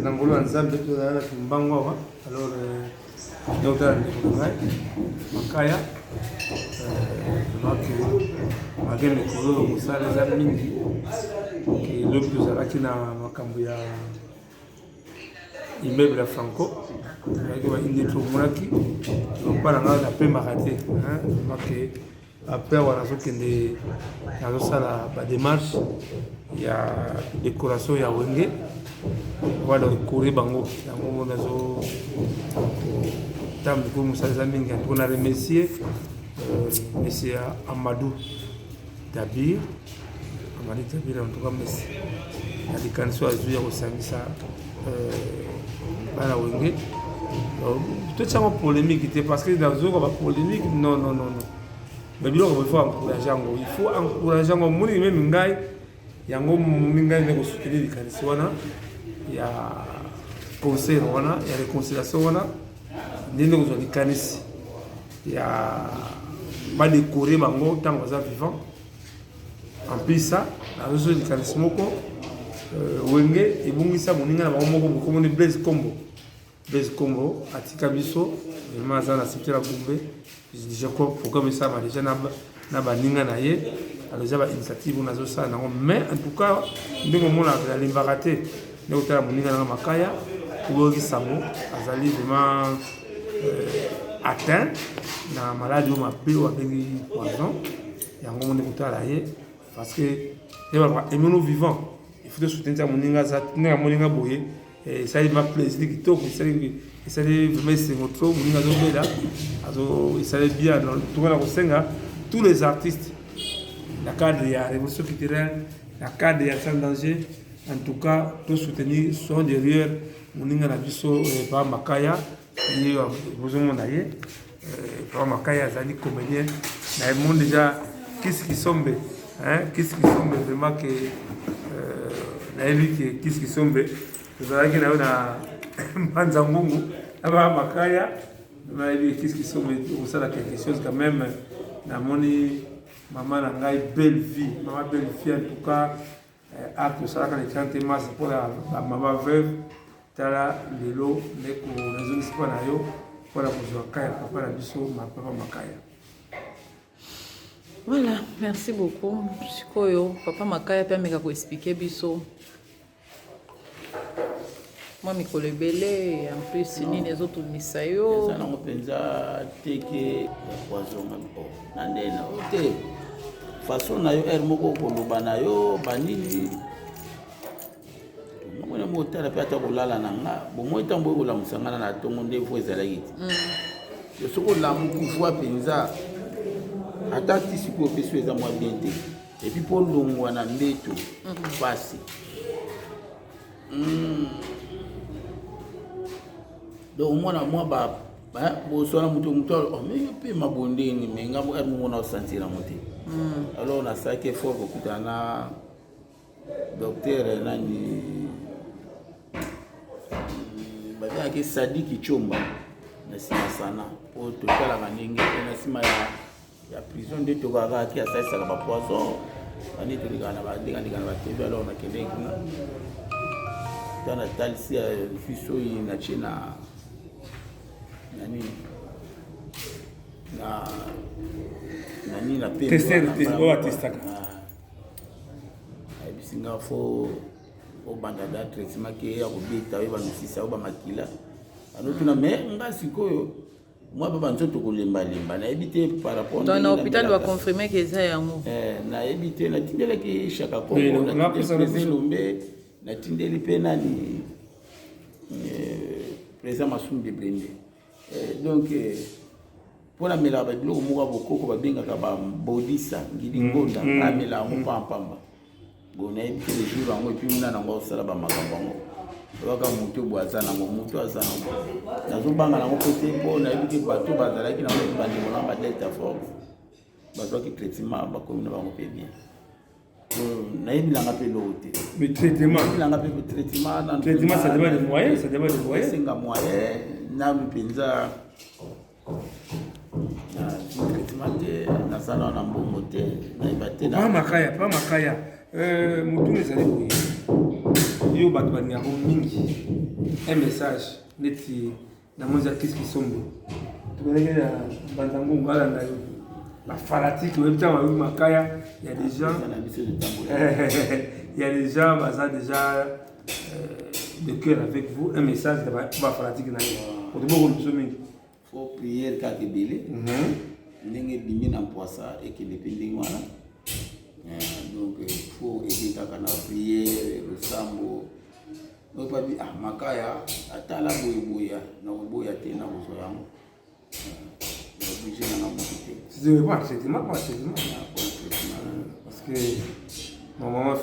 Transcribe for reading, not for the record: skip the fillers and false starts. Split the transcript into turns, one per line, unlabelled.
Nangolo Nzambe tozala na Mbango awa alors nyota ngai makaya magene kolo musala za mingi lobi tozalaki na makambo ya immeuble ya Franco avec ba indi tomonaki opala nga na pe marate make après wana zokende nazosala ba démarche ya décoration ya wenge voilà courir bango yango mona zo tambi ko musala mingi on a remercié monsieur Amadou Dabir en tout cas merci ali kanso azuya osangisa bana wenge tout ça polémique parce que dans une polémique non mais il faut encourager ngo muni même ngai yango mingai ne ko soutenir kanisi wana ya conseil wana ya réconciliation wana ndenge ko zoni kanisi ya ba décorer bango tango za vivant en plus ça la zo di kanisi moko wenge ebungisa moninga na bango moko ko moni Blaise Kombo atika biso vraiment za na siptela Gombe je crois pourquoi ça va déjà na baninga na ye alors ça va initiative on a ça non mais en tout cas ndenge mona la limbarate ne utala moninga na makaya kuboki sango azali vraiment atteint na maladie ou mabe ou avec poison yango mona utala ye parce que et voilà nous vivants il faut soutenir moninga za na moninga boye et ça il m'a plaisir qui toque ça vraiment c'est notre moninga zo là azo il savait bien dans tout la kosenga tous les artistes la cadre ya révolution culturelle la cadre ya sans danger en tout cas tous soutenir sont derrière moninga na biso pa makaya et besoin na ye pa makaya zali comédien na monde déjà qu'est-ce qui sombe vraiment que na lui qu'est-ce qui sombe tozalaki na yo na mbanza ngungu aba makaya na lui qu'est-ce qui sombe osala quelque chose quand même na moni maman na ngai belle vie en tout cas acte ça quand les 30 mars pour la maman veuve tala lelo neko nazo nisipa na yo pour la kuzwa kaya papa na biso ma papa makaya.
Voilà, merci beaucoup. Sikoyo papa makaya pe meka ko expliquer biso. Moi mikolo ebele en plus nini ezotumisa yo
ça na mopenza teke ya kwazonga bo nandena ote façon na yo moko koloba na yo banini mona motala pe ata kolala na nga bo moi tambo ko la musangana na tongo ndevo ezalaki yo soko la mukufu apenza ata tisiko peso eza mwa biente et puis pour longwa na mbeto pasi donc moi bosala mutu mais pe mabondeni mais ngambo mona osantira mutu alors on a ça qui est fort kokutana docteur nani baya ke Sadiki Chomba na sima sana po totala baningi na sima ya prison de tokaka ki asasa ka poison ani tolikana ba ndingana ba TV alors na kende dans la talisi fiso na china nani na pe
tester o artistaka
ai bisinga fo o banda da traitement ke ya kobeta ba misisa ba makila anotu na me ngasi koyo moi baba nzoto kolemba na ebité par rapport
dans l'hôpital doit confirmer que ça yango
na ebité na tindela ki chaka kongo na président na tindeli pe nani président Massoum de Blende donc pour la mela ba biloko moka bokoko ba bengaka ba bodisa ngidi ngonda amela ngo pampamba bona ebité le jour yango et puis muna ngo sala ba makambo ngo waka mutu bwazana ngo mutu azana ngo nazobanga nango côté po na ebité bato bazalaki na ngo bandimo na ba delta force bato ki traitement ba komina bango pe bien na ebilanga pe lote
mais traitement ça dépend des moyens
c'est un moyen na lupenza na traitement traitement te nasala na mbongo te nayeba te
pa makaya motu ezali boye yo bato balingako mingi un message neti na moza kiski sombo tokozaki na banzango ngalanda yo bafanatike oyebi ntango bayoki makaya ya des gens il y a des gens baza déjà de cœur avec vous un message bafanatike na yo otoboko biso mingi
faut prier kaka ebele ndenge ebimi na mpwasa ekende mpe ndenge wana donc il faut aider kaka na priere losambo donc babi makaya atala boyeboya na koboya te na kozwa yango obligé na moto te
c'est pas traitement parce que maman